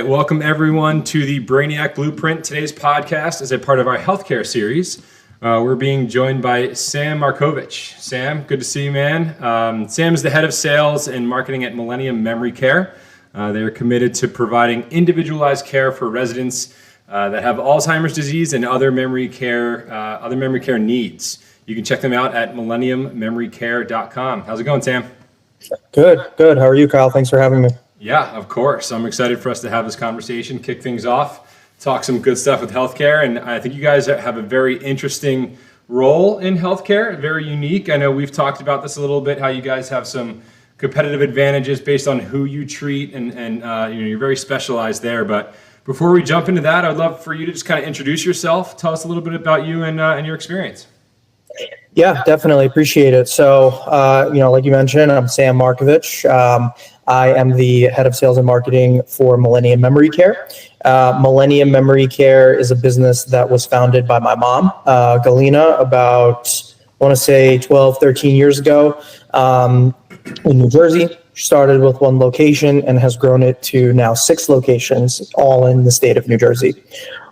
right, welcome everyone to the Brainiac Blueprint. Today's podcast is a part of our healthcare series. We're being joined by Sam Markovich. Sam, good to see you, man. Sam is the head of sales and marketing at Millennium Memory Care. They are committed to providing individualized care for residents that have Alzheimer's disease and other memory care needs. You can check them out at millenniummemorycare.com. How's it going, Sam? Good. How are you, Kyle? Thanks for having me. Yeah, of course. I'm excited for us to have this conversation, kick things off, talk some good stuff with healthcare. And I think you guys have a very interesting role in healthcare, very unique. I know we've talked about this a little bit, how you guys have some competitive advantages based on who you treat, and you're very specialized there. But before we jump into that, I'd love for you to just kind of introduce yourself, tell us a little bit about you and your experience. Yeah, definitely appreciate it. So, like you mentioned, I'm Sam Markovich. I am the head of sales and marketing for Millennium Memory Care. Millennium Memory Care is a business that was founded by my mom, Galina, about, I want to say 12, 13 years ago in New Jersey. She started with one location and has grown it to now 6 locations, all in the state of New Jersey.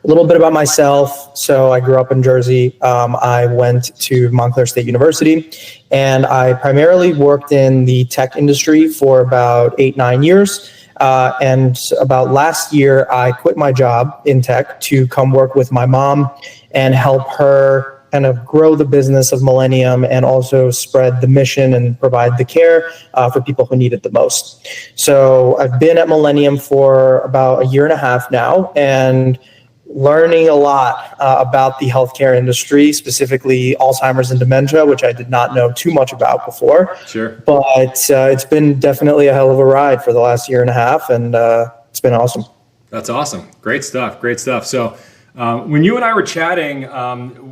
A little bit about myself. So I grew up in Jersey. I went to Montclair State University, and I primarily worked in the tech industry for about 8-9 years. And about last year, I quit my job in tech to come work with my mom and help her kind of grow the business of Millennium and also spread the mission and provide the care for people who need it the most. So I've been at Millennium for about 1.5 years now, and learning a lot about the healthcare industry, specifically Alzheimer's and dementia, which I did not know too much about before. Sure. But it's been definitely a hell of a ride for the last 1.5 years, and it's been awesome. That's awesome. Great stuff. So when you and I were chatting,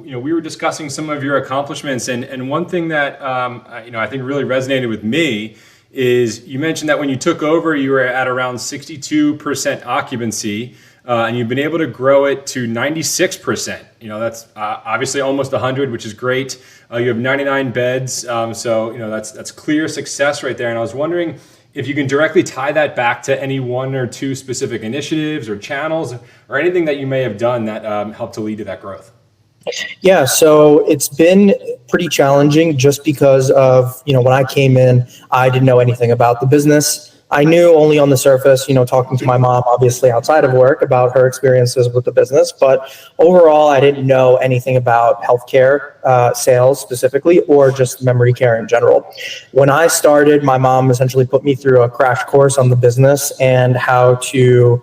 we were discussing some of your accomplishments, and one thing that I think really resonated with me is you mentioned that when you took over, you were at around 62% occupancy. And you've been able to grow it to 96%. That's obviously almost 100, which is great. You have 99 beds, so that's clear success right there. And I was wondering if you can directly tie that back to any 1 or 2 specific initiatives or channels or anything that you may have done that helped to lead to that growth. Yeah, so it's been pretty challenging just because of, when I came in, I didn't know anything about the business. I knew only on the surface, talking to my mom, obviously outside of work, about her experiences with the business. But overall, I didn't know anything about healthcare sales specifically, or just memory care in general. When I started, my mom essentially put me through a crash course on the business and how to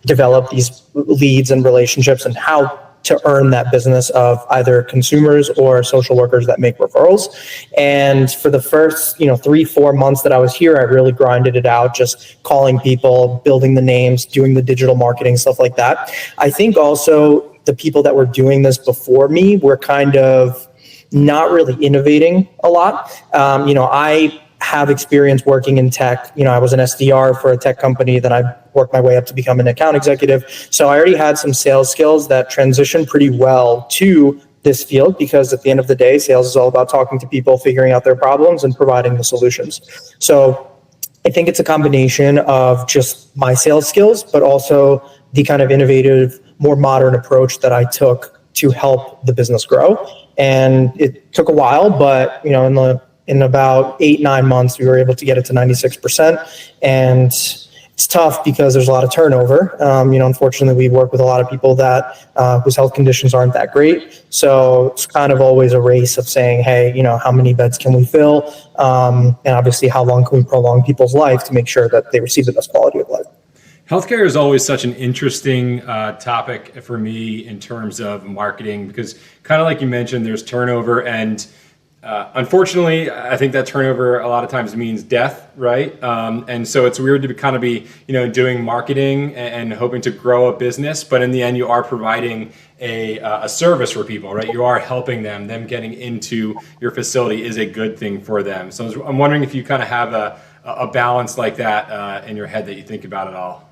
develop these leads and relationships and how to earn that business of either consumers or social workers that make referrals. And for the first, 3-4 months that I was here, I really grinded it out, just calling people, building the names, doing the digital marketing, stuff like that. I think also the people that were doing this before me were kind of not really innovating a lot. I have experience working in tech. I was an SDR for a tech company, then I worked my way up to become an account executive. So I already had some sales skills that transitioned pretty well to this field, because at the end of the day, sales is all about talking to people, figuring out their problems, and providing the solutions. So I think it's a combination of just my sales skills, but also the kind of innovative, more modern approach that I took to help the business grow. And it took a while, but in about 8-9 months, we were able to get it to 96%. And it's tough because there's a lot of turnover. Unfortunately, we work with a lot of people that whose health conditions aren't that great. So it's kind of always a race of saying, hey, how many beds can we fill? And obviously, how long can we prolong people's life to make sure that they receive the best quality of life? Healthcare is always such an interesting topic for me in terms of marketing, because kind of like you mentioned, there's turnover, and unfortunately, I think that turnover a lot of times means death, right? And so it's weird to kind of be, doing marketing and hoping to grow a business, but in the end, you are providing a service for people, right? You are helping them. Them getting into your facility is a good thing for them. So I'm wondering if you kind of have a balance like that in your head that you think about it all.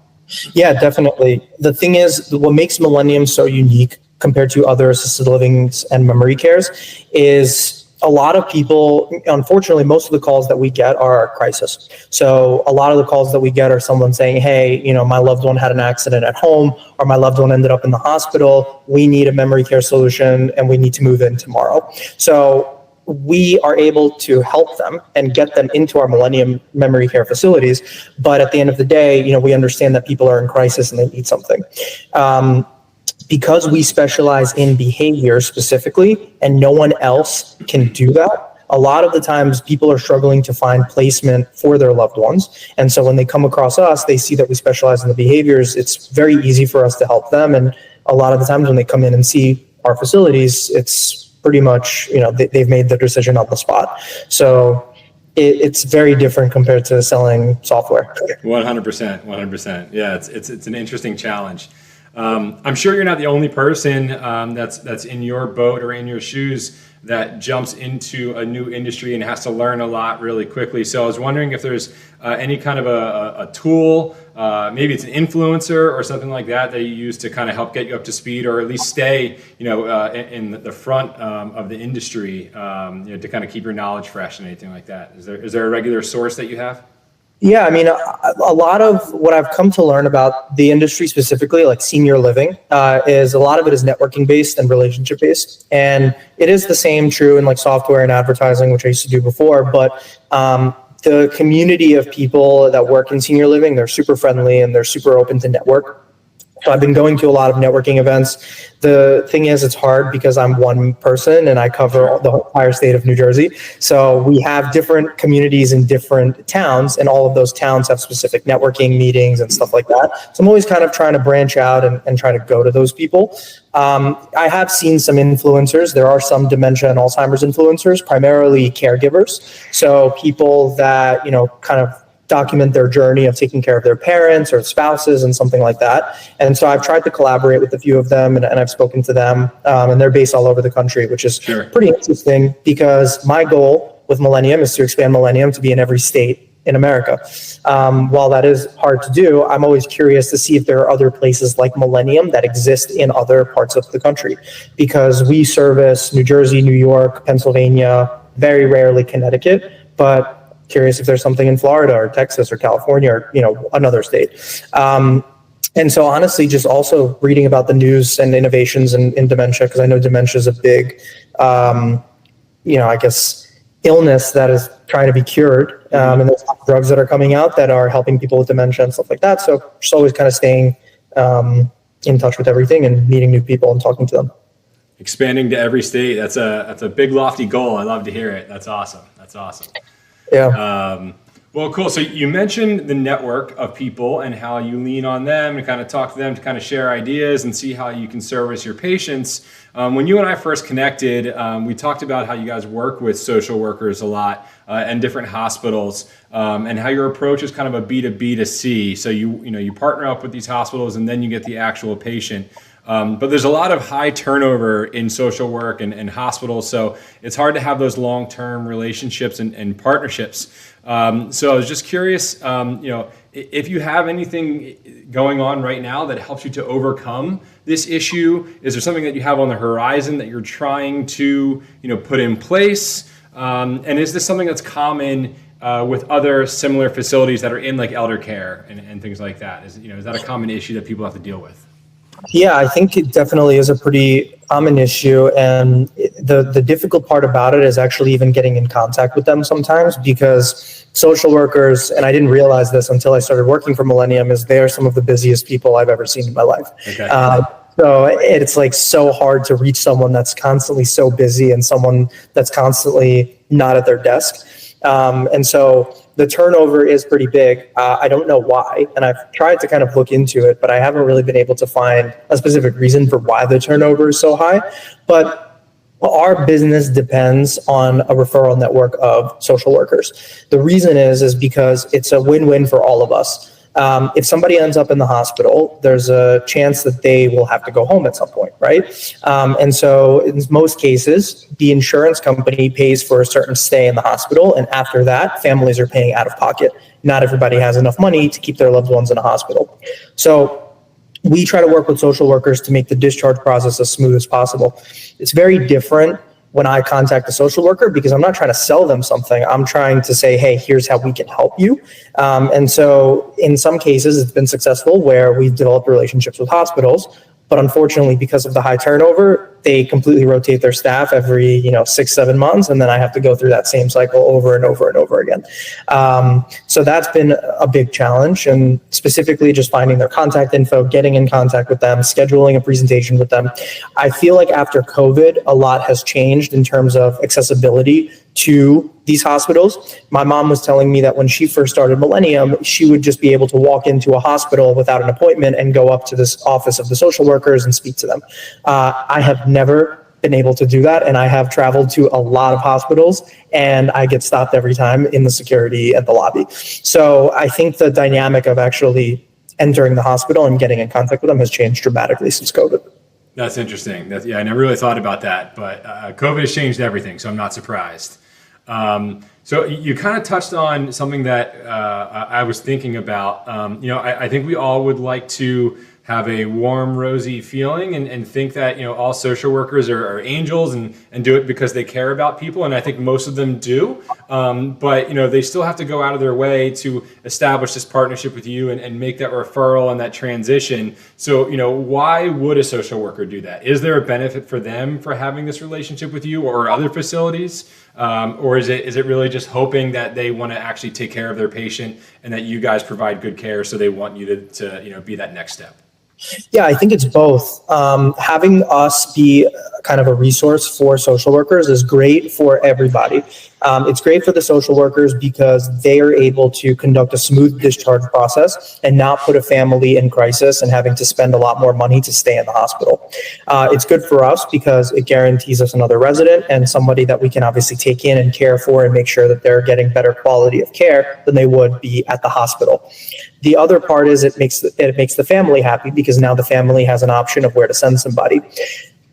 Yeah, definitely. The thing is, what makes Millennium so unique compared to other assisted livings and memory cares is a lot of people, unfortunately, most of the calls that we get are crisis. So a lot of the calls that we get are someone saying, hey, my loved one had an accident at home, or my loved one ended up in the hospital. We need a memory care solution and we need to move in tomorrow. So we are able to help them and get them into our Millennium Memory Care facilities. But at the end of the day, we understand that people are in crisis and they need something. Because we specialize in behavior specifically, and no one else can do that, a lot of the times people are struggling to find placement for their loved ones. And so when they come across us, they see that we specialize in the behaviors. It's very easy for us to help them. And a lot of the times when they come in and see our facilities, it's pretty much, they've made their decision on the spot. So it's very different compared to selling software. 100%. Yeah, it's an interesting challenge. I'm sure you're not the only person that's in your boat or in your shoes that jumps into a new industry and has to learn a lot really quickly. So I was wondering if there's any kind of a tool, maybe it's an influencer or something like that you use to kind of help get you up to speed, or at least stay, in the front of the industry, to kind of keep your knowledge fresh and anything like that. Is there a regular source that you have? Yeah, a lot of what I've come to learn about the industry specifically, like senior living, is a lot of it is networking based and relationship based. And it is the same true in like software and advertising, which I used to do before. But the community of people that work in senior living, they're super friendly and they're super open to network. So I've been going to a lot of networking events. The thing is, it's hard because I'm one person and I cover the entire state of New Jersey. So we have different communities in different towns, and all of those towns have specific networking meetings and stuff like that. So I'm always kind of trying to branch out and try to go to those people. I have seen some influencers. There are some dementia and Alzheimer's influencers, primarily caregivers. So people that, kind of document their journey of taking care of their parents or spouses and something like that. And so I've tried to collaborate with a few of them, and I've spoken to them, and they're based all over the country, which is pretty interesting because my goal with Millennium is to expand Millennium to be in every state in America. While that is hard to do, I'm always curious to see if there are other places like Millennium that exist in other parts of the country, because we service New Jersey, New York, Pennsylvania, very rarely Connecticut, but curious if there's something in Florida or Texas or California or, another state. And so honestly, just also reading about the news and innovations in dementia, because I know dementia is a big, I guess, illness that is trying to be cured. And there's drugs that are coming out that are helping people with dementia and stuff like that. So just always kind of staying in touch with everything and meeting new people and talking to them. Expanding to every state. That's a big, lofty goal. I love to hear it. That's awesome. Yeah. Well, cool. So you mentioned the network of people and how you lean on them and kind of talk to them to kind of share ideas and see how you can service your patients. When you and I first connected, we talked about how you guys work with social workers a lot and different hospitals, and how your approach is kind of a B2B to C. So you partner up with these hospitals and then you get the actual patient. But there's a lot of high turnover in social work and hospitals, so it's hard to have those long-term relationships and partnerships. So I was just curious, if you have anything going on right now that helps you to overcome this issue. Is there something that you have on the horizon that you're trying to put in place? And is this something that's common with other similar facilities that are in like elder care and things like that? Is that a common issue that people have to deal with? Yeah, I think it definitely is a pretty common issue. And the difficult part about it is actually even getting in contact with them sometimes, because social workers, and I didn't realize this until I started working for Millennium, is they are some of the busiest people I've ever seen in my life. Okay. So it's like so hard to reach someone that's constantly so busy and someone that's constantly not at their desk. And so the turnover is pretty big. I don't know why, and I've tried to kind of look into it, but I haven't really been able to find a specific reason for why the turnover is so high. But our business depends on a referral network of social workers. The reason is because it's a win-win for all of us. If somebody ends up in the hospital, there's a chance that they will have to go home at some point, right? And so in most cases, the insurance company pays for a certain stay in the hospital, and after that, families are paying out of pocket. Not everybody has enough money to keep their loved ones in a hospital. So we try to work with social workers to make the discharge process as smooth as possible. It's very different when I contact a social worker, because I'm not trying to sell them something. I'm trying to say, hey, here's how we can help you. And so in some cases, it's been successful where we've developed relationships with hospitals. But unfortunately, because of the high turnover, they completely rotate their staff every 6-7 months, and then I have to go through that same cycle over and over and over again. So that's been a big challenge, and specifically just finding their contact info, getting in contact with them, scheduling a presentation with them. I feel like after COVID, a lot has changed in terms of accessibility to these hospitals. My mom was telling me that when she first started Millennium, she would just be able to walk into a hospital without an appointment and go up to this office of the social workers and speak to them. I have never been able to do that, and I have traveled to a lot of hospitals, and I get stopped every time in the security at the lobby. So I think the dynamic of actually entering the hospital and getting in contact with them has changed dramatically since COVID. That's interesting. I never really thought about that, but COVID has changed everything, so I'm not surprised. So you kind of touched on something that I was thinking about. I think we all would like to have a warm, rosy feeling and think that, all social workers are angels and do it because they care about people. And I think most of them do. But they still have to go out of their way to establish this partnership with you and make that referral and that transition. So, why would a social worker do that? Is there a benefit for them for having this relationship with you or other facilities? Or is it really just hoping that they want to actually take care of their patient and that you guys provide good care, so they want you to be that next step? Yeah, I think it's both. Having us be kind of a resource for social workers is great for everybody. It's great for the social workers because they are able to conduct a smooth discharge process and not put a family in crisis and having to spend a lot more money to stay in the hospital. It's good for us because it guarantees us another resident and somebody that we can obviously take in and care for and make sure that they're getting better quality of care than they would be at the hospital. The other part is it makes the family happy because now the family has an option of where to send somebody.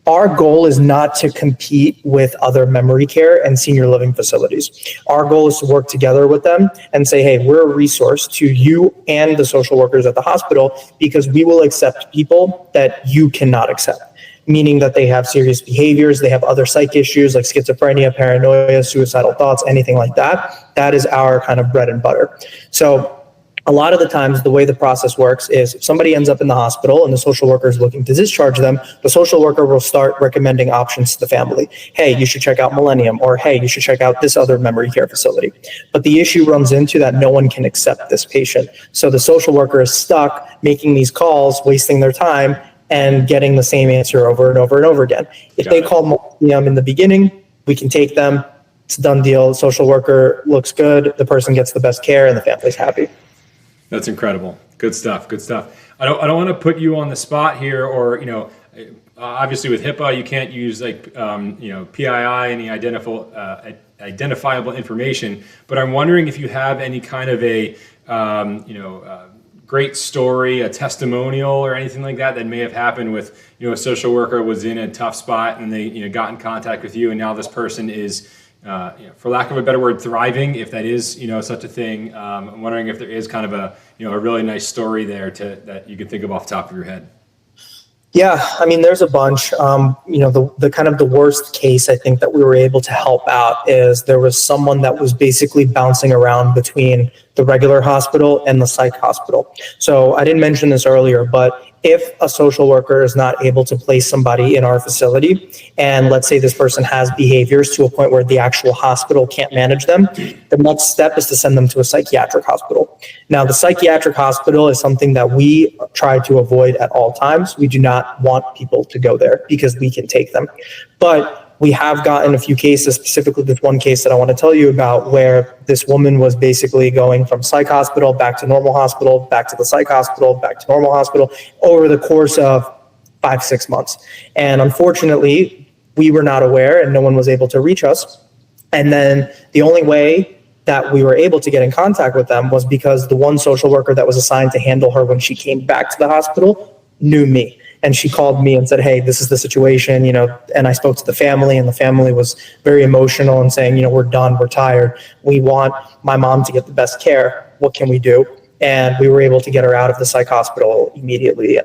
Our goal is not to compete with other memory care and senior living facilities. Our goal is to work together with them and say, hey, we're a resource to you and the social workers at the hospital because we will accept people that you cannot accept. Meaning that they have serious behaviors, they have other psych issues like schizophrenia, paranoia, suicidal thoughts, anything like that. That is our kind of bread and butter. So a lot of the times, the way the process works is if somebody ends up in the hospital and the social worker is looking to discharge them, the social worker will start recommending options to the family. Hey, you should check out Millennium, or hey, you should check out this other memory care facility. But the issue runs into that no one can accept this patient. So the social worker is stuck making these calls, wasting their time, and getting the same answer over and over and over again. If they call Millennium in the beginning, we can take them. It's a done deal. The social worker looks good. The person gets the best care, and the family's happy. That's incredible. Good stuff. Good stuff. I don't want to put you on the spot here, or obviously with HIPAA you can't use PII, any identifiable information. But I'm wondering if you have any kind of a great story, a testimonial, or anything like that may have happened with a social worker was in a tough spot and they got in contact with you, and now this person is. For lack of a better word, thriving, if that is, such a thing. I'm wondering if there is kind of a really nice story there that you can think of off the top of your head. Yeah, I mean, there's a bunch. The kind of the worst case I think that we were able to help out is there was someone that was basically bouncing around between the regular hospital and the psych hospital. So I didn't mention this earlier, but if a social worker is not able to place somebody in our facility, and let's say this person has behaviors to a point where the actual hospital can't manage them, the next step is to send them to a psychiatric hospital. Now, the psychiatric hospital is something that we try to avoid at all times. We do not want people to go there because we can take them. But we have gotten a few cases, specifically this one case that I want to tell you about, where this woman was basically going from psych hospital back to normal hospital, back to the psych hospital, back to normal hospital over the course of 5-6 months. And unfortunately, we were not aware and no one was able to reach us. And then the only way that we were able to get in contact with them was because the one social worker that was assigned to handle her when she came back to the hospital knew me. And she called me and said, hey, this is the situation, and I spoke to the family, and the family was very emotional and saying, we're done, we're tired. We want my mom to get the best care. What can we do? And we were able to get her out of the psych hospital immediately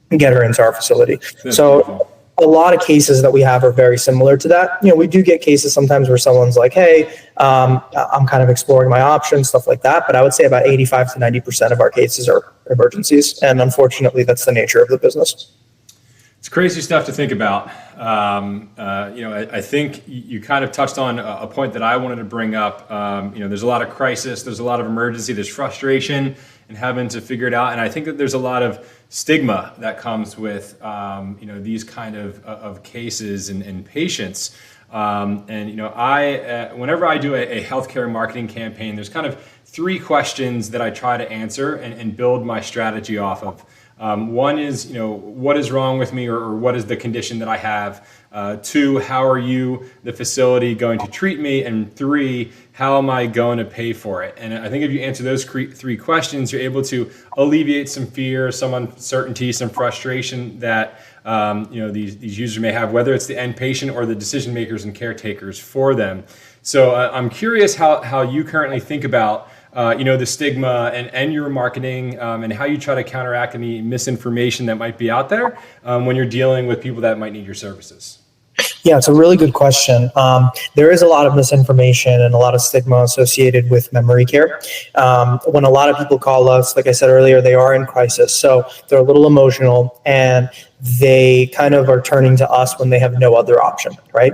and get her into our facility. That's so beautiful. a lot of cases that we have are very similar to that. We do get cases sometimes where someone's like, hey, I'm kind of exploring my options, stuff like that. But I would say about 85 to 90% of our cases are emergencies. And unfortunately, that's the nature of the business. It's crazy stuff to think about. I think you kind of touched on a point that I wanted to bring up. There's a lot of crisis, there's a lot of emergency, there's frustration and having to figure it out. And I think that there's a lot of stigma that comes with, these kind of cases and patients. Whenever I do a healthcare marketing campaign, there's kind of three questions that I try to answer and build my strategy off of. One is, what is wrong with me, or what is the condition that I have? Two, how are you, the facility, going to treat me? And three, how am I going to pay for it? And I think if you answer those three questions, you're able to alleviate some fear, some uncertainty, some frustration that these users may have, whether it's the end patient or the decision makers and caretakers for them. So I'm curious how you currently think about the stigma and your marketing, and how you try to counteract any misinformation that might be out there when you're dealing with people that might need your services. Yeah, it's a really good question. There is a lot of misinformation and a lot of stigma associated with memory care. When a lot of people call us, like I said earlier, they are in crisis. So they're a little emotional and they kind of are turning to us when they have no other option, right?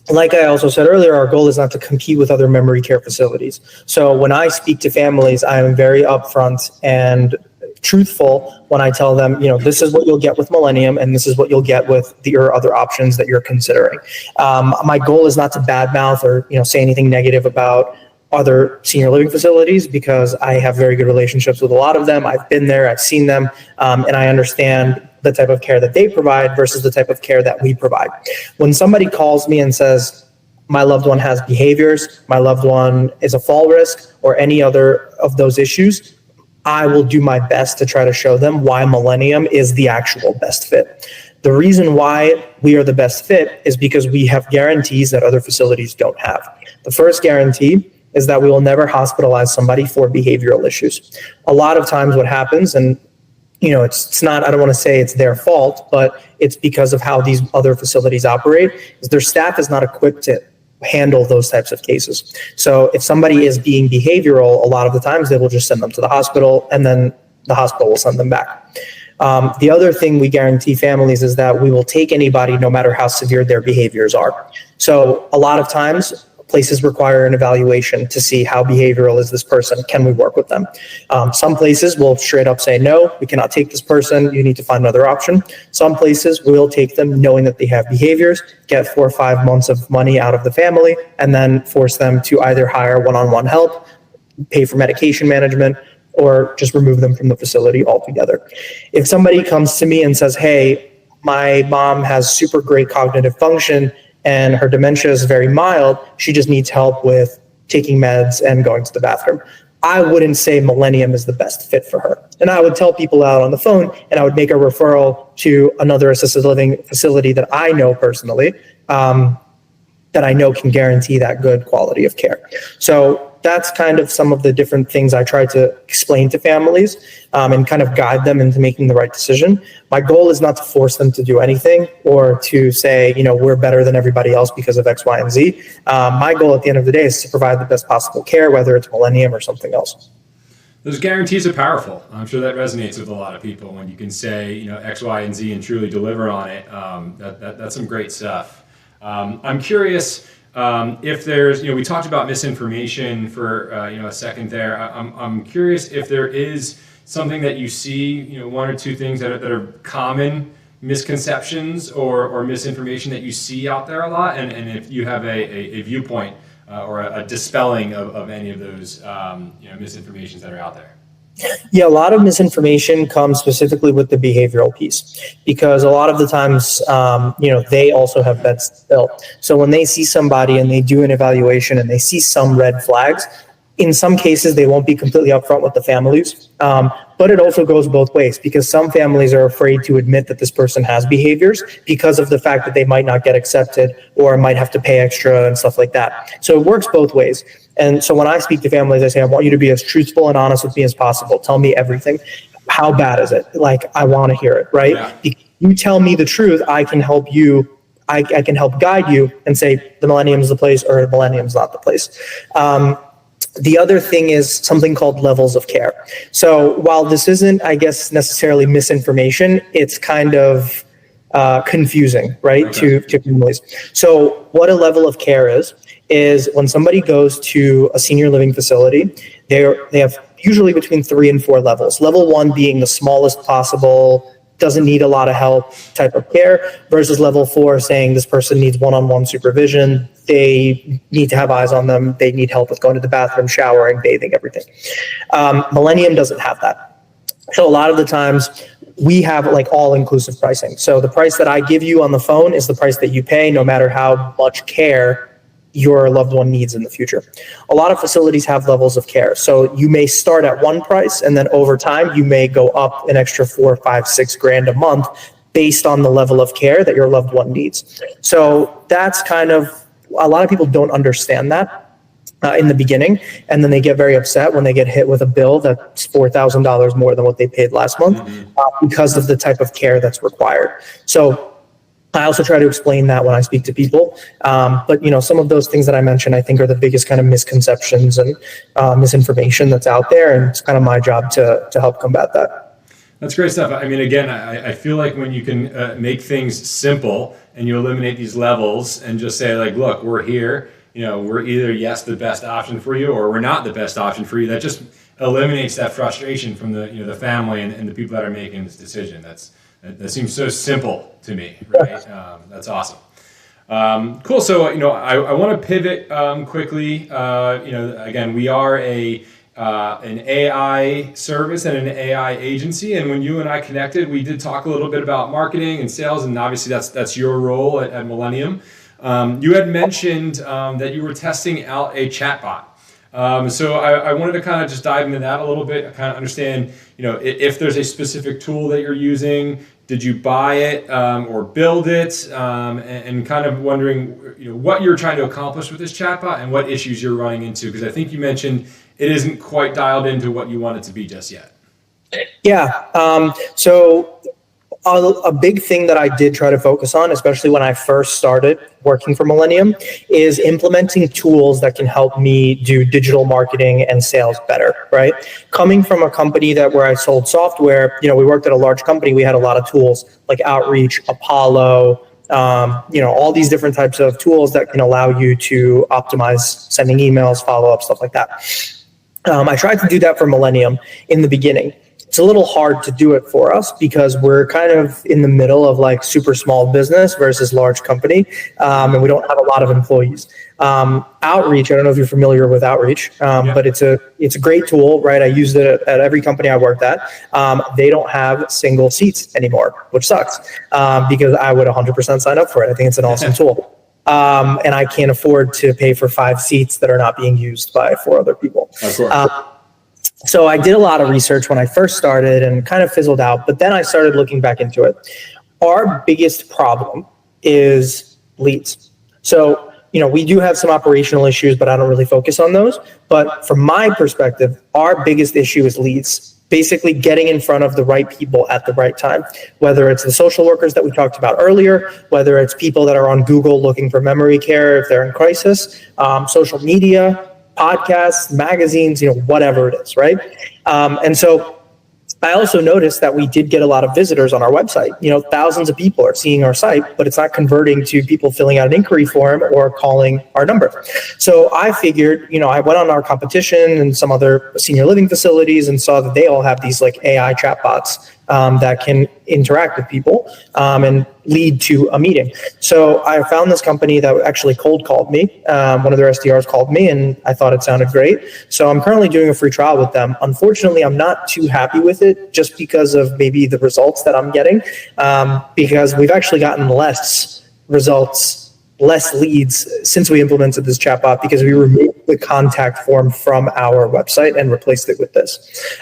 Like I also said earlier, our goal is not to compete with other memory care facilities. So when I speak to families, I am very upfront and truthful when I tell them, this is what you'll get with Millennium and this is what you'll get with your other options that you're considering. My goal is not to badmouth or say anything negative about other senior living facilities, because I have very good relationships with a lot of them. I've been there, I've seen them, and I understand the type of care that they provide versus the type of care that we provide. When somebody calls me and says, my loved one has behaviors, my loved one is a fall risk, or any other of those issues, I will do my best to try to show them why Millennium is the actual best fit. The reason why we are the best fit is because we have guarantees that other facilities don't have. The first guarantee is that we will never hospitalize somebody for behavioral issues. A lot of times what happens, and it's not, I don't want to say it's their fault, but it's because of how these other facilities operate, is their staff is not equipped to handle those types of cases. So if somebody is being behavioral, a lot of the times they will just send them to the hospital and then the hospital will send them back. The other thing we guarantee families is that we will take anybody no matter how severe their behaviors are. So a lot of times places require an evaluation to see how behavioral is this person. Can we work with them? Some places will straight up say, no, we cannot take this person. You need to find another option. Some places will take them knowing that they have behaviors, get 4 or 5 months of money out of the family, and then force them to either hire one-on-one help, pay for medication management, or just remove them from the facility altogether. If somebody comes to me and says, hey, my mom has super great cognitive function and her dementia is very mild, she just needs help with taking meds and going to the bathroom, I wouldn't say Millennium is the best fit for her. And I would tell people out on the phone, and I would make a referral to another assisted living facility that I know personally, that I know can guarantee that good quality of care. So that's kind of some of the different things I try to explain to families, and kind of guide them into making the right decision. My goal is not to force them to do anything or to say, we're better than everybody else because of X, Y, and Z. My goal at the end of the day is to provide the best possible care, whether it's Millennium or something else. Those guarantees are powerful. I'm sure that resonates with a lot of people when you can say, X, Y, and Z and truly deliver on it. That's some great stuff. I'm curious, if there's, we talked about misinformation for, a second there. I'm curious if there is something that you see, one or two things that are common misconceptions or misinformation that you see out there a lot, and if you have a viewpoint or a dispelling of any of those, misinformations that are out there. Yeah, a lot of misinformation comes specifically with the behavioral piece, because a lot of the times, they also have beds built. So when they see somebody and they do an evaluation and they see some red flags, in some cases, they won't be completely upfront with the families. But it also goes both ways, because some families are afraid to admit that this person has behaviors because of the fact that they might not get accepted or might have to pay extra and stuff like that. So it works both ways. And so when I speak to families, I say, I want you to be as truthful and honest with me as possible. Tell me everything. How bad is it? Like, I want to hear it, right? Yeah. You tell me the truth, I can help you. I can help guide you and say the Millennium is the place or the Millennium is not the place. The other thing is something called levels of care. So while this isn't, I guess, necessarily misinformation, it's kind of confusing, right, to families. So what a level of care is when somebody goes to a senior living facility, they have usually between 3 and 4 levels. Level 1 being the smallest possible, doesn't need a lot of help type of care, versus level 4 saying this person needs one-on-one supervision. They need to have eyes on them. They need help with going to the bathroom, showering, bathing, everything. Millennium doesn't have that. So a lot of the times we have like all-inclusive pricing. So the price that I give you on the phone is the price that you pay no matter how much care your loved one needs in the future. A lot of facilities have levels of care. So you may start at one price and then over time you may go up an extra $4, $5, $6 a month based on the level of care that your loved one needs. So that's kind of, a lot of people don't understand that in the beginning, and then they get very upset when they get hit with a bill that's $4,000 more than what they paid last month because of the type of care that's required. So I also try to explain that when I speak to people. But, some of those things that I mentioned, I think are the biggest kind of misconceptions and misinformation that's out there. And it's kind of my job to help combat that. That's great stuff. I mean, again, I feel like when you can make things simple and you eliminate these levels and just say like, look, we're here, we're either yes, the best option for you, or we're not the best option for you. That just eliminates that frustration from the family and the people that are making this decision. That seems so simple to me, right? That's awesome. Cool. So, I want to pivot quickly. Again, we are an AI service and an AI agency, and when you and I connected, we did talk a little bit about marketing and sales, and obviously that's your role at Millennium. You had mentioned that you were testing out a chatbot. So I wanted to kind of just dive into that a little bit, kind of understand, if there's a specific tool that you're using, did you buy it or build it, and kind of wondering, what you're trying to accomplish with this chatbot and what issues you're running into, because I think you mentioned it isn't quite dialed into what you want it to be just yet. Yeah. So a big thing that I did try to focus on, especially when I first started working for Millennium, is implementing tools that can help me do digital marketing and sales better, right? Coming from a company where I sold software, we worked at a large company, we had a lot of tools like Outreach, Apollo, all these different types of tools that can allow you to optimize sending emails, follow-up, stuff like that. I tried to do that for Millennium in the beginning. It's a little hard to do it for us because we're kind of in the middle of like super small business versus large company, and we don't have a lot of employees. Outreach, I don't know if you're familiar with Outreach, but it's a great tool, right? I used it at every company I worked at. They don't have single seats anymore, which sucks because I would 100% sign up for it. I think it's an awesome tool. And I can't afford to pay for 5 seats that are not being used by 4 other people. Of course. So I did a lot of research when I first started and kind of fizzled out, but then I started looking back into it. Our biggest problem is leads. So, we do have some operational issues, but I don't really focus on those. But from my perspective, our biggest issue is leads. Basically getting in front of the right people at the right time, whether it's the social workers that we talked about earlier, whether it's people that are on Google looking for memory care if they're in crisis, social media, podcasts, magazines, whatever it is, right? And so I also noticed that we did get a lot of visitors on our website. Thousands of people are seeing our site, but it's not converting to people filling out an inquiry form or calling our number. So I figured, I went on our competition and some other senior living facilities and saw that they all have these like AI chatbots that can interact with people and lead to a meeting. So I found this company that actually cold called me. One of their SDRs called me and I thought it sounded great. So I'm currently doing a free trial with them. Unfortunately, I'm not too happy with it just because of maybe the results that I'm getting, because we've actually gotten less leads since we implemented this chatbot because we removed the contact form from our website and replaced it with this.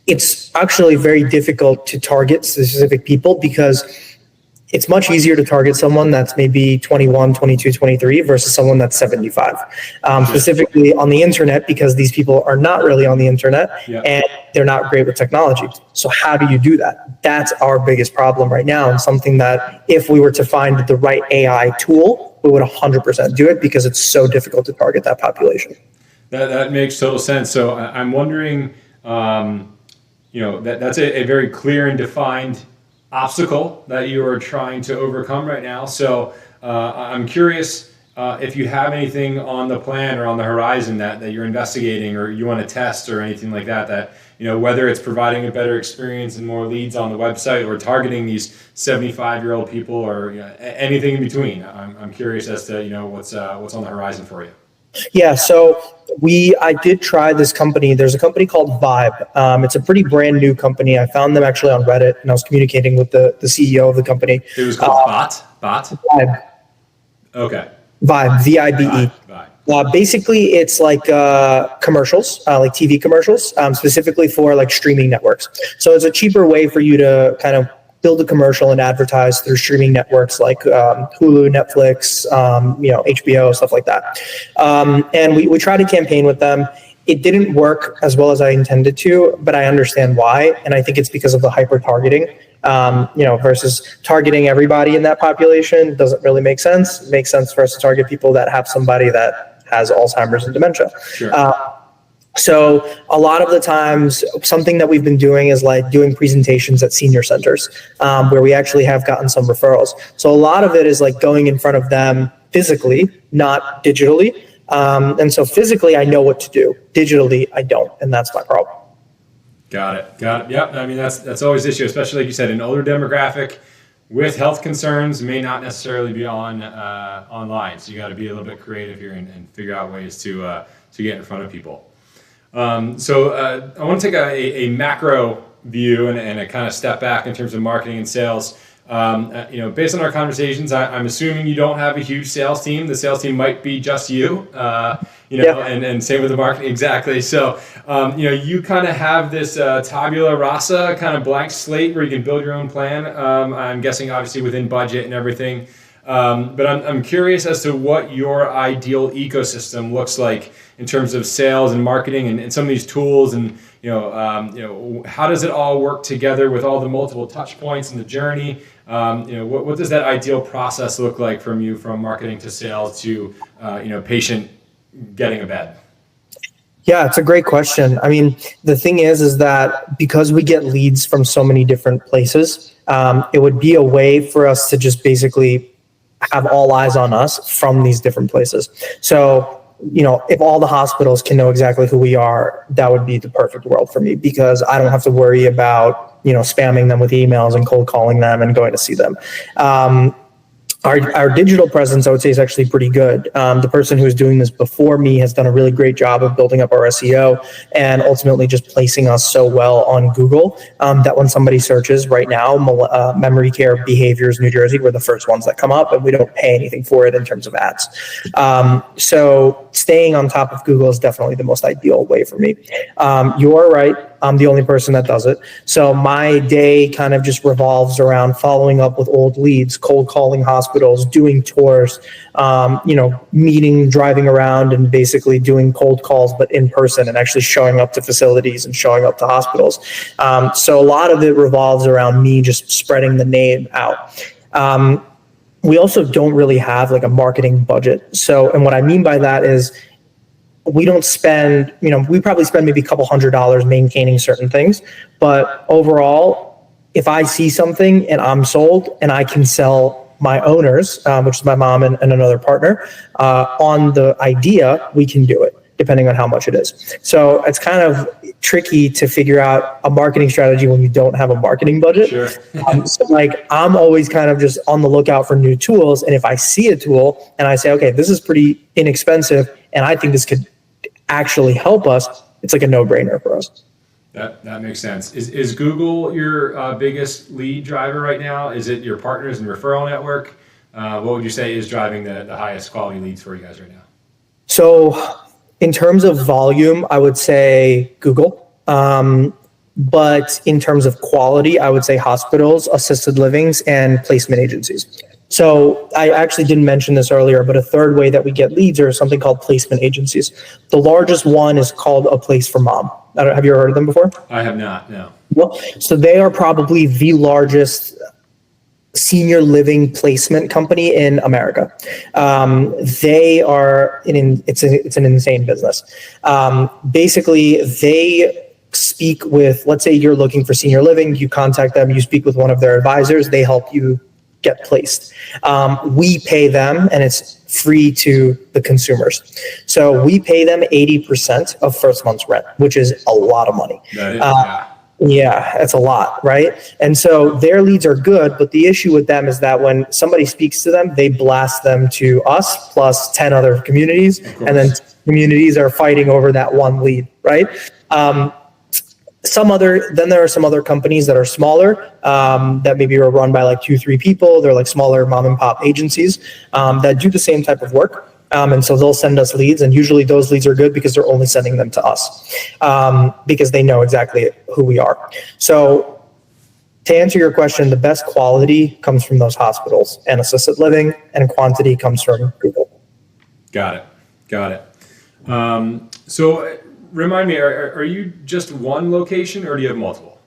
It's actually very difficult to target specific people because it's much easier to target someone that's maybe 21, 22, 23 versus someone that's 75. Specifically on the internet, because these people are not really on the internet and they're not great with technology. So how do you do that? That's our biggest problem right now, and something that if we were to find the right AI tool, we would 100% do it, because it's so difficult to target that population. That makes total sense. So I'm wondering, that's a very clear and defined obstacle that you are trying to overcome right now. So I'm curious if you have anything on the plan or on the horizon that you're investigating or you want to test or anything like that, whether it's providing a better experience and more leads on the website or targeting these 75-year-old people or anything in between. I'm curious as to what's on the horizon for you. Yeah, so I did try this company. There's a company called Vibe. It's a pretty brand new company. I found them actually on Reddit, and I was communicating with the CEO of the company. It was called Bot? Vibe. Okay. Vibe, VIBE. Vibe. Basically, it's like commercials, like TV commercials, specifically for like streaming networks. So it's a cheaper way for you to kind of build a commercial and advertise through streaming networks like Hulu, Netflix, HBO, stuff like that. And we tried a campaign with them. It didn't work as well as I intended to, but I understand why. And I think it's because of the hyper targeting, versus targeting everybody in that population doesn't really make sense. It makes sense for us to target people that have somebody that has Alzheimer's and dementia. Sure. So a lot of the times, something that we've been doing is like doing presentations at senior centers, where we actually have gotten some referrals. So a lot of it is like going in front of them physically, not digitally. And so physically, I know what to do. Digitally, I don't, and that's my problem. Got it. Yep. I mean, that's always the issue, especially like you said, an older demographic with health concerns may not necessarily be online. So you got to be a little bit creative here and figure out ways to get in front of people. So I want to take a macro view and a kind of step back in terms of marketing and sales. Based on our conversations, I'm assuming you don't have a huge sales team. The sales team might be just you, and same with the marketing. Exactly. So, you kind of have this tabula rasa kind of blank slate where you can build your own plan. I'm guessing obviously within budget and everything. But I'm curious as to what your ideal ecosystem looks like in terms of sales and marketing and some of these tools, and how does it all work together with all the multiple touch points in the journey? What does that ideal process look like from marketing to sales to patient getting a bed? Yeah, it's a great question. I mean, the thing is that because we get leads from so many different places, it would be a way for us to just basically have all eyes on us from these different places. So, if all the hospitals can know exactly who we are, that would be the perfect world for me, because I don't have to worry about, spamming them with emails and cold calling them and going to see them. Our digital presence, I would say, is actually pretty good. The person who's doing this before me has done a really great job of building up our SEO and ultimately just placing us so well on Google that when somebody searches right now, memory care behaviors New Jersey, we're the first ones that come up, and we don't pay anything for it in terms of ads. So staying on top of Google is definitely the most ideal way for me. You're right. I'm the only person that does it. So my day kind of just revolves around following up with old leads, cold calling hospitals, doing tours, meeting, driving around, and basically doing cold calls, but in person, and actually showing up to facilities and showing up to hospitals. So a lot of it revolves around me just spreading the name out. We also don't really have like a marketing budget. So, and what I mean by that is, we don't spend, we probably spend maybe a couple $100s maintaining certain things. But overall, if I see something and I'm sold and I can sell my owners, which is my mom and another partner, on the idea, we can do it, depending on how much it is. So it's kind of tricky to figure out a marketing strategy when you don't have a marketing budget. Sure. So I'm always kind of just on the lookout for new tools. And if I see a tool and I say, okay, this is pretty inexpensive and I think this could actually help us, it's like a no-brainer for us. That makes sense. Is Google your biggest lead driver right now? Is it your partners and referral network? What would you say is driving the highest quality leads for you guys right now? So in terms of volume, I would say Google. But in terms of quality, I would say hospitals, assisted livings, and placement agencies. So I actually didn't mention this earlier, but a third way that we get leads are something called placement agencies. The largest one is called A Place for Mom. Have you ever heard of them before? I have not, no. Well, so they are probably the largest senior living placement company in America. They are it's an insane business. Basically, they speak with, let's say you're looking for senior living, you contact them, you speak with one of their advisors, they help you get placed. We pay them, and it's free to the consumers. So we pay them 80% of first month's rent, which is a lot of money. That is, Yeah, that's a lot, right? And so their leads are good, but the issue with them is that when somebody speaks to them, they blast them to us plus 10 other communities, and then communities are fighting over that one lead, right? Then there are some other companies that are smaller, that maybe are run by like 2-3 people. They're like smaller mom and pop agencies that do the same type of work. And so they'll send us leads, and usually those leads are good because they're only sending them to us because they know exactly who we are. So to answer your question, the best quality comes from those hospitals and assisted living, and quantity comes from people. Got it. So remind me, are you just one location, or do you have multiple?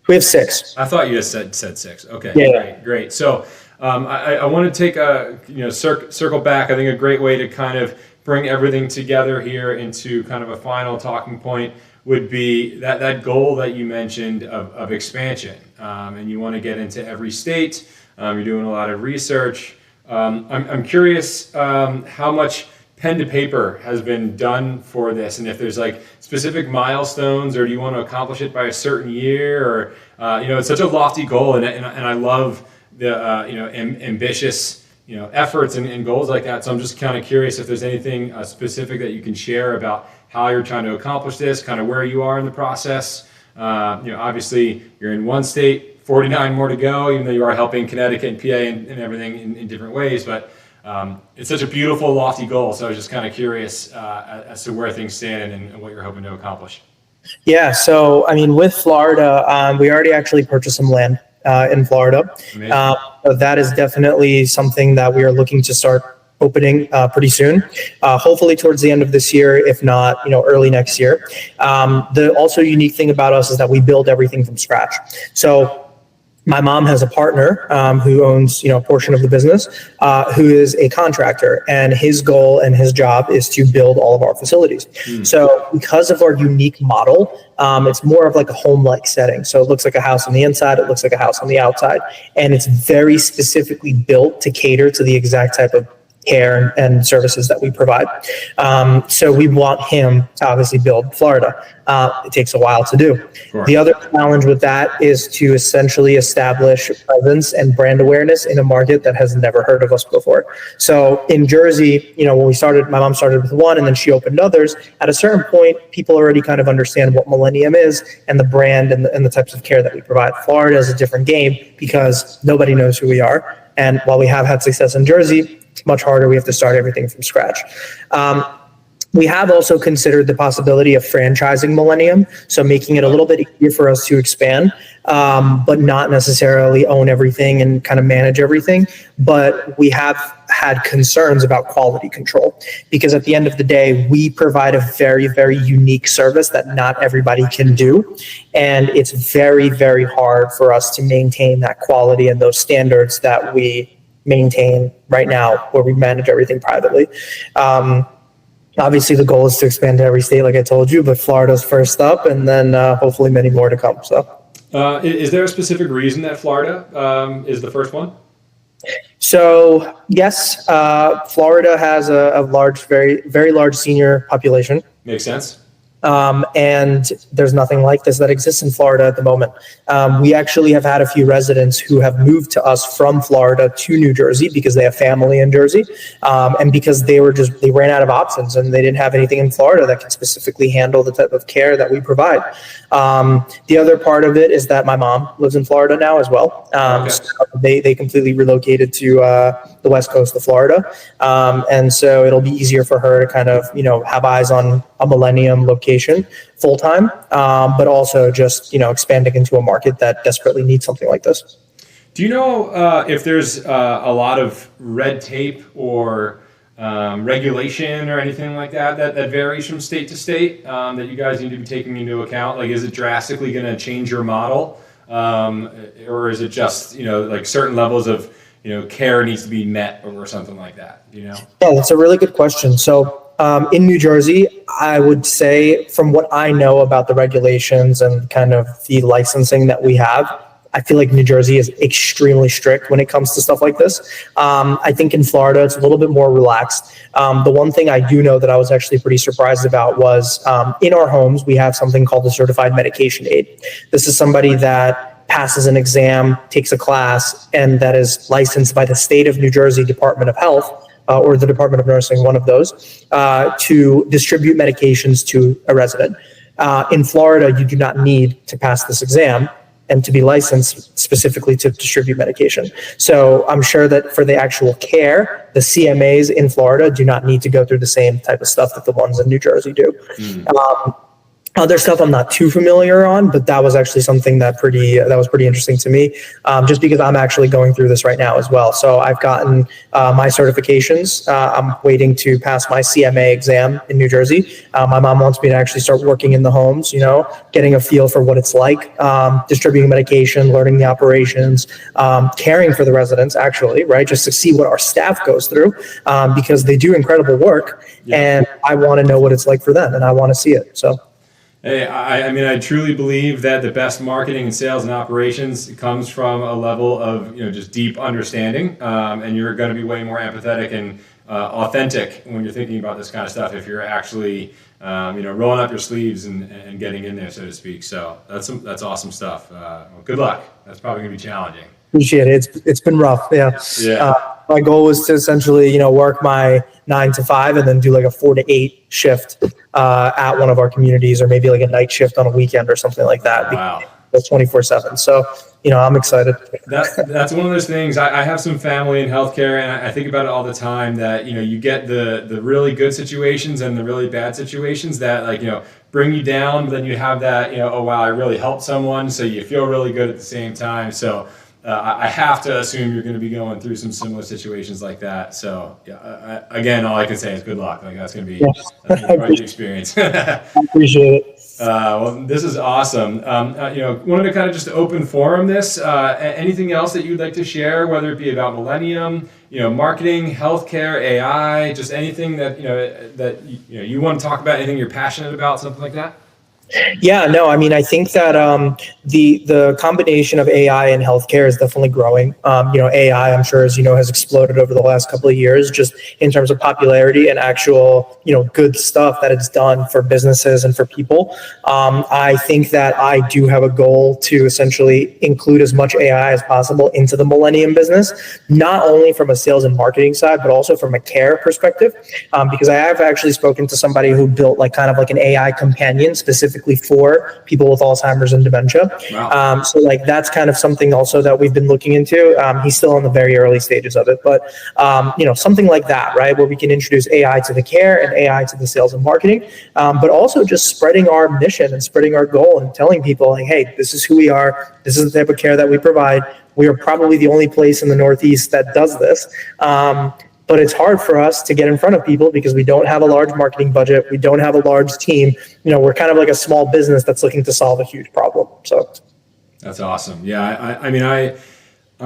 We have 6. I thought you just said 6. Okay, yeah. Great. So I want to take a circle back. I think a great way to kind of bring everything together here into kind of a final talking point would be that goal that you mentioned of expansion, and you want to get into every state. You're doing a lot of research. I'm curious how much pen to paper has been done for this, and if there's like specific milestones, or do you want to accomplish it by a certain year, or it's such a lofty goal, and I love the ambitious efforts and goals like that. So I'm just kind of curious if there's anything specific that you can share about how you're trying to accomplish this, kind of where you are in the process. Obviously you're in one state, 49 more to go, even though you are helping Connecticut and PA and everything in different ways. But it's such a beautiful, lofty goal. So I was just kind of curious as to where things stand and what you're hoping to accomplish. Yeah. So, I mean, with Florida, we already actually purchased some land in Florida. So that is definitely something that we are looking to start opening pretty soon, hopefully towards the end of this year, if not, early next year. The also unique thing about us is that we build everything from scratch. So my mom has a partner who owns, a portion of the business, who is a contractor, and his goal and his job is to build all of our facilities. So because of our unique model, it's more of like a home-like setting. So it looks like a house on the inside, it looks like a house on the outside, and it's very specifically built to cater to the exact type of care and services that we provide. So we want him to obviously build Florida. It takes a while to do. The other challenge with that is to essentially establish presence and brand awareness in a market that has never heard of us before. So in Jersey, when we started, my mom started with one and then she opened others. At a certain point, people already kind of understand what Millennium is and the brand and the types of care that we provide. Florida is a different game because nobody knows who we are. And while we have had success in Jersey, it's much harder. We have to start everything from scratch. We have also considered the possibility of franchising Millennium, so making it a little bit easier for us to expand, but not necessarily own everything and kind of manage everything. But we have had concerns about quality control because at the end of the day, we provide a very, very unique service that not everybody can do. And it's very, very hard for us to maintain that quality and those standards that we maintain right now where we manage everything privately. Obviously, the goal is to expand to every state, like I told you, but Florida's first up, and then hopefully many more to come. So, is there a specific reason that Florida is the first one? So, yes, Florida has a large, very, very large senior population. Makes sense. And there's nothing like this that exists in Florida at the moment. We actually have had a few residents who have moved to us from Florida to New Jersey because they have family in Jersey, and because they ran out of options and they didn't have anything in Florida that can specifically handle the type of care that we provide. The other part of it is that my mom lives in Florida now as well. So they completely relocated to the west coast of Florida, and so it'll be easier for her to kind of have eyes on a Millennium location medication full time, but also just, expanding into a market that desperately needs something like this. Do you know if there's a lot of red tape or regulation or anything like that varies from state to state that you guys need to be taking into account? Like, is it drastically going to change your model, or is it just like certain levels of care needs to be met or something like that? Yeah, that's a really good question. So in New Jersey, I would say from what I know about the regulations and kind of the licensing that we have, I feel like New Jersey is extremely strict when it comes to stuff like this. I think in Florida, it's a little bit more relaxed. The one thing I do know that I was actually pretty surprised about was in our homes, we have something called the Certified Medication Aide. This is somebody that passes an exam, takes a class, and that is licensed by the state of New Jersey Department of Health or the Department of Nursing, one of those, to distribute medications to a resident. In Florida, you do not need to pass this exam and to be licensed specifically to distribute medication. So I'm sure that for the actual care, the CMAs in Florida do not need to go through the same type of stuff that the ones in New Jersey do. Other stuff I'm not too familiar on, but that was actually something that was pretty interesting to me, just because I'm actually going through this right now as well. So I've gotten my certifications. I'm waiting to pass my CMA exam in New Jersey. My mom wants me to actually start working in the homes, getting a feel for what it's like, distributing medication, learning the operations, caring for the residents actually, right? Just to see what our staff goes through, because they do incredible work, and I want to know what it's like for them, and I want to see it. So. Hey, I mean, I truly believe that the best marketing and sales and operations comes from a level of, just deep understanding, and you're going to be way more empathetic and authentic when you're thinking about this kind of stuff if you're actually, rolling up your sleeves and getting in there, so to speak. So that's awesome stuff. Well, good luck. That's probably going to be challenging. Appreciate it. It's been rough. Yeah. My goal was to essentially, work my 9 to 5 and then do like a 4 to 8 shift at one of our communities, or maybe like a night shift on a weekend or something like that. Wow. That's 24/7. So, I'm excited. That's one of those things. I have some family in healthcare, and I think about it all the time that, you get the really good situations and the really bad situations that bring you down, but then you have that, oh, wow, I really helped someone. So you feel really good at the same time. So I have to assume you're going to be going through some similar situations like that. So again, all I can say is good luck. Like that's going to be quite the experience. I appreciate it. Well, this is awesome. Wanted to kind of just open forum this. Anything else that you'd like to share, whether it be about Millennium, marketing, healthcare, AI, just anything that you want to talk about, anything you're passionate about, something like that? Yeah, no, I mean, I think that the combination of AI and healthcare is definitely growing. AI, I'm sure, as you know, has exploded over the last couple of years, just in terms of popularity and actual, good stuff that it's done for businesses and for people. I think that I do have a goal to essentially include as much AI as possible into the Millennium business, not only from a sales and marketing side, but also from a care perspective, because I have actually spoken to somebody who built like kind of like an AI companion specifically for people with Alzheimer's and dementia. Wow. So like that's kind of something also that we've been looking into. He's still in the very early stages of it, but something like that, right? Where we can introduce AI to the care and AI to the sales and marketing, but also just spreading our mission and spreading our goal and telling people like, hey, this is who we are. This is the type of care that we provide. We are probably the only place in the Northeast that does this. But it's hard for us to get in front of people because we don't have a large marketing budget. We don't have a large team. We're kind of like a small business that's looking to solve a huge problem. So that's awesome. Yeah, I'm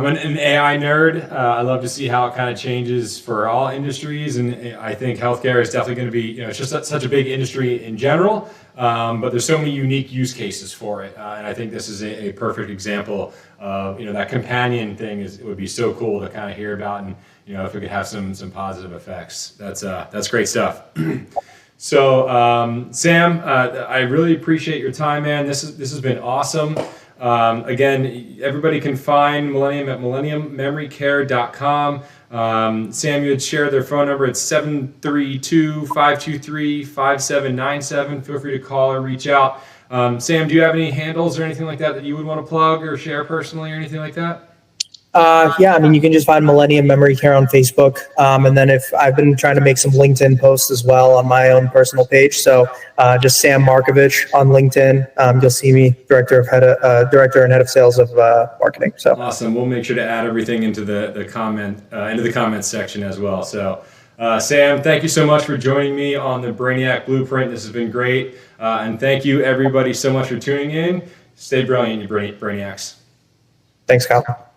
an AI nerd. I love to see how it kind of changes for all industries, and I think healthcare is definitely going to be, it's just such a big industry in general. But there's so many unique use cases for it, and I think this is a perfect example of that companion thing. It would be so cool to kind of hear about, and if we could have some positive effects. That's great stuff. So Sam, I really appreciate your time, man. This has been awesome. Again, everybody can find Millennium at millenniummemoryycare.com. Sam, you had shared their phone number. It's 732-523-5797. Feel free to call or reach out. Sam, do you have any handles or anything like that you would want to plug or share personally or anything like that? Yeah, I mean, you can just find Millennium Memory Care on Facebook. And then if I've been trying to make some LinkedIn posts as well on my own personal page. So just Sam Markovich on LinkedIn. You'll see me, director and head of sales of marketing. So awesome. We'll make sure to add everything into the comments section as well. So Sam, thank you so much for joining me on the Brainiac Blueprint. This has been great. And thank you everybody so much for tuning in. Stay brilliant, you Brainiacs. Thanks, Kyle.